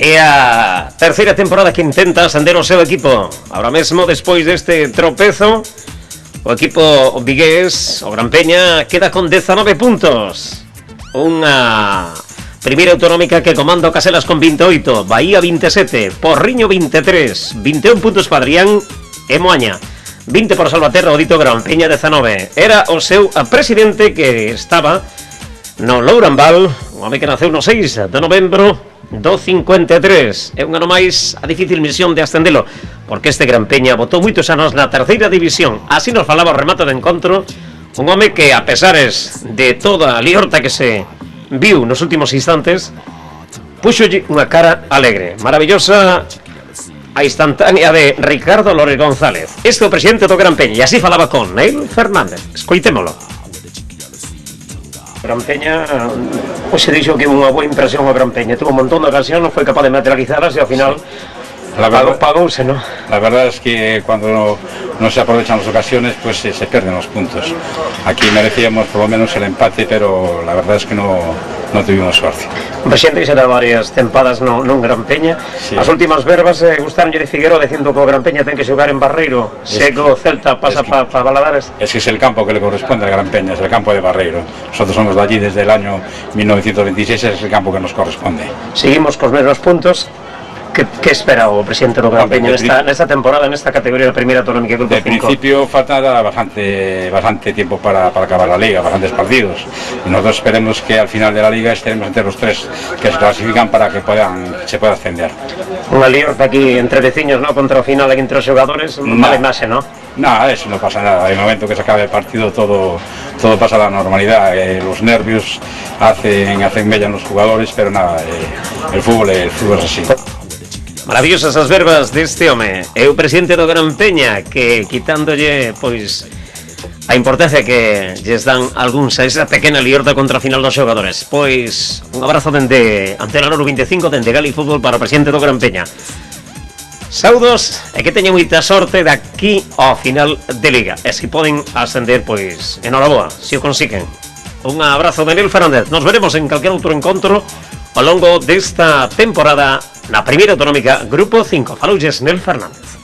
É a terceira temporada que intenta ascender o seu equipo. Ahora mesmo, despois deste tropezo, o equipo vigués, o Gran Peña, queda con 19 puntos. Unha primeira autonómica que comanda o Caselas con 28, Bahía 27, Porriño 23, 21 puntos para Adrián e Moaña, 20 por Salvaterra, o dito Gran Peña 19. Era o seu presidente que estaba no Lourambal, un home que naceu no 6 de novembro do 53. É un ano máis a difícil misión de ascendelo, porque este Gran Peña botou moitos anos na terceira división. Así nos falaba o remate de encontro, un home que, a pesares de toda a liorta que se viu nos últimos instantes, puxolle unha cara alegre, maravillosa a instantánea de Ricardo Lore González. Este é o presidente do Gran Peña, e así falaba con Neil Fernández. Escoitémolo. Gran Peña, pois se dixo que unha boa impresión o Gran Peña. Tuvo un montón de ocasión, non foi capaz de materializalas e ao final pagouse, ¿no? La verdad es que cuando no se aprovechan las ocasiones, pues se pierden los puntos. Aquí merecíamos por lo menos el empate, pero la verdad es que no tuvimos suerte. Presidente, será varias tempadas non Gran Peña. Sí. As últimas verbas gustaronlle de Figueroa dicindo que o Gran Peña ten que xogar en Barreiro, se que o Celta pasa para Valadares. Es que es el campo que le corresponde al Gran Peña, es el campo de Barreiro. Nosotros somos de allí desde el año 1926, es el campo que nos corresponde. Seguimos cos mesmos puntos. ¿Qué espera o presidente do Gran Peña nesta temporada, nesta categoría de primeira autonómica Grupo 5? De principio faltará bastante tiempo para acabar la liga, bastantes partidos. Y nosotros esperemos que al final de la liga estemos entre los tres que se clasifican para que se pueda ascender. Unha liorta aquí entre veciños, ¿no? Contra o final aquí entre os xogadores, mala imaxe, ¿no? Nada, eso no pasa nada. En el momento que se acabe el partido todo pasa a la normalidad. Los nervios hacen mella en los jugadores, pero nada, el fútbol es así. Maravillosas as verbas deste home. É o presidente do Gran Peña que, quitándolle, pois, a importancia que lles dan algúns a esa pequena liorta contra a final dos xogadores. Pois, un abrazo dende Antena Loro 25, dende Gali Fútbol para o presidente do Gran Peña. Saudos e que teña moita sorte daqui ao final de liga. E se poden ascender, pois, enhoraboa, se o consiguen. Un abrazo de Neil Fernández. Nos veremos en calquer outro encontro ao longo desta temporada na primeira autonómica Grupo 5. Faloulles Neil Fernández.